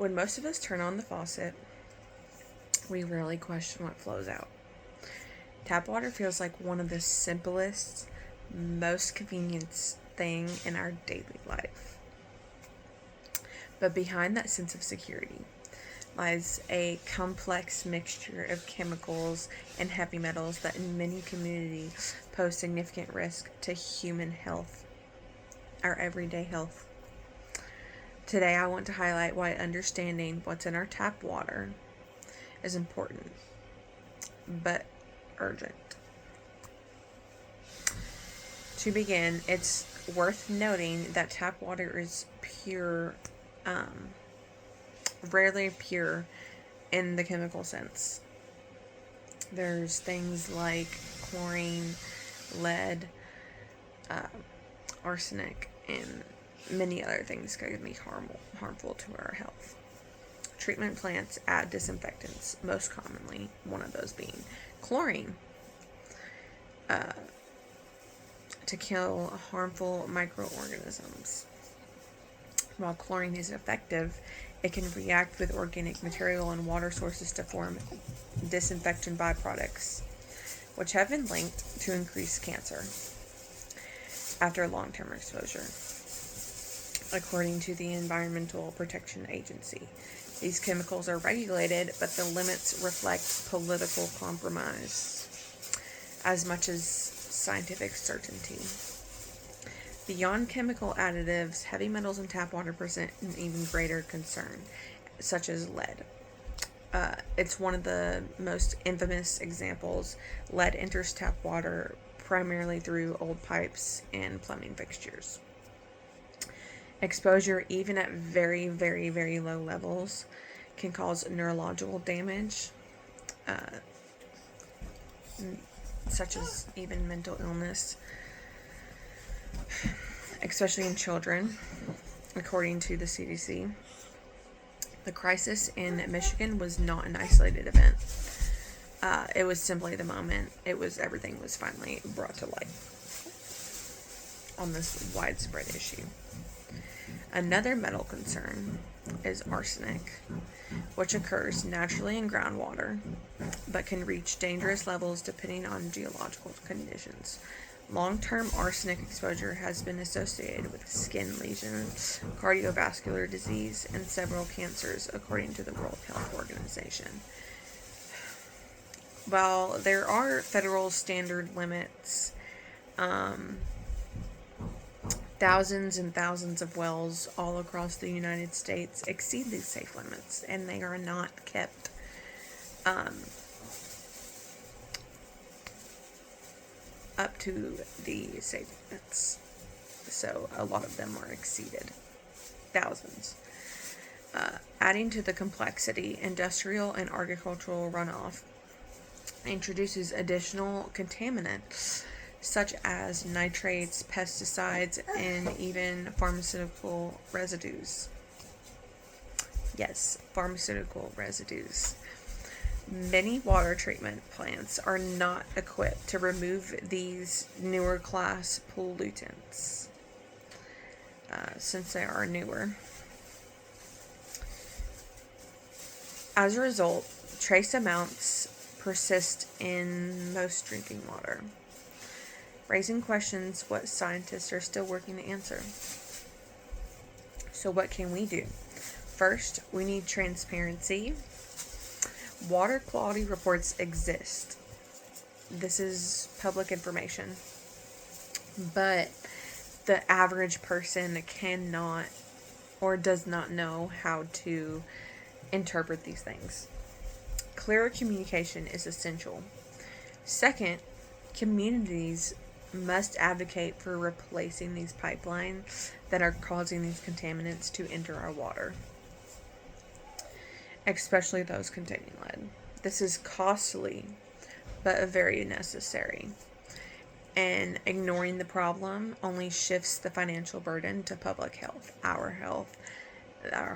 When most of us turn on the faucet, we rarely question what flows out. Tap water feels like one of the simplest, most convenient thing in our daily life. But behind that sense of security lies a complex mixture of chemicals and heavy metals that in many communities pose significant risk to human health, our everyday health. Today I want to highlight why understanding what's in our tap water is important, but urgent. To begin, it's worth noting that tap water is pure, rarely pure in the chemical sense. There's things like chlorine, lead, arsenic, and many other things that can be harmful to our health. Treatment plants add disinfectants, most commonly one of those being chlorine, to kill harmful microorganisms. While chlorine is effective, it can react with organic material and water sources to form disinfectant byproducts, which have been linked to increased cancer after long-term exposure, according to the Environmental Protection Agency. These chemicals are regulated, but the limits reflect political compromise as much as scientific certainty. Beyond chemical additives, heavy metals in tap water present an even greater concern, such as lead. It's one of the most infamous examples. Lead enters tap water primarily through old pipes and plumbing fixtures. Exposure, even at very, very, very low levels, can cause neurological damage, such as even mental illness, especially in children, according to the CDC. The crisis in Michigan was not an isolated event. It was simply the moment everything was finally brought to light on this widespread issue. Another metal concern is arsenic, which occurs naturally in groundwater, but can reach dangerous levels depending on geological conditions. Long-term arsenic exposure has been associated with skin lesions, cardiovascular disease, and several cancers, according to the World Health Organization. While there are federal standard limits, thousands and thousands of wells all across the United States exceed these safe limits, and they are not kept up to the safe limits. So a lot of them are exceeded. Thousands. Adding to the complexity, industrial and agricultural runoff introduces additional contaminants such as nitrates, pesticides, and even pharmaceutical residues. Yes, pharmaceutical residues. Many water treatment plants are not equipped to remove these newer class pollutants, since they are newer. As a result, trace amounts persist in most drinking water, raising questions what scientists are still working to answer. So what can we do? First, we need transparency. Water quality reports exist. This is public information. But the average person cannot or does not know how to interpret these things. Clearer communication is essential. Second, communities must advocate for replacing these pipelines that are causing these contaminants to enter our water, especially those containing lead. This is costly, but very necessary. And ignoring the problem only shifts the financial burden to public health, our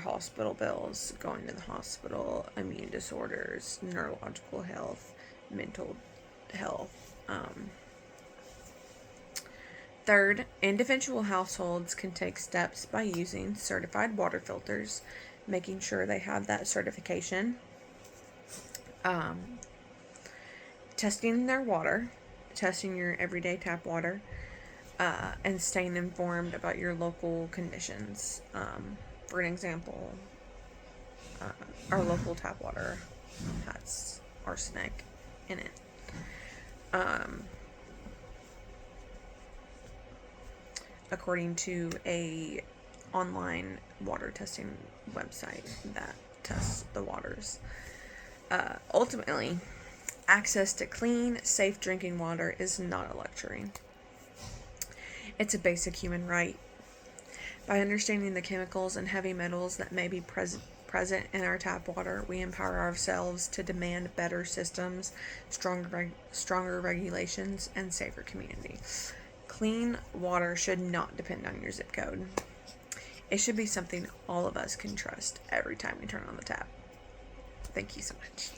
hospital bills, going to the hospital, immune disorders, neurological health, mental health, Third, individual households can take steps by using certified water filters, making sure they have that certification. Testing their water, testing your everyday tap water, and staying informed about your local conditions. For an example, our local tap water has arsenic in it. According to a online water testing website that tests the waters. Ultimately, access to clean, safe drinking water is not a luxury. It's a basic human right. By understanding the chemicals and heavy metals that may be present in our tap water, we empower ourselves to demand better systems, stronger regulations, and safer communities. Clean water should not depend on your zip code. It should be something all of us can trust every time we turn on the tap. Thank you so much.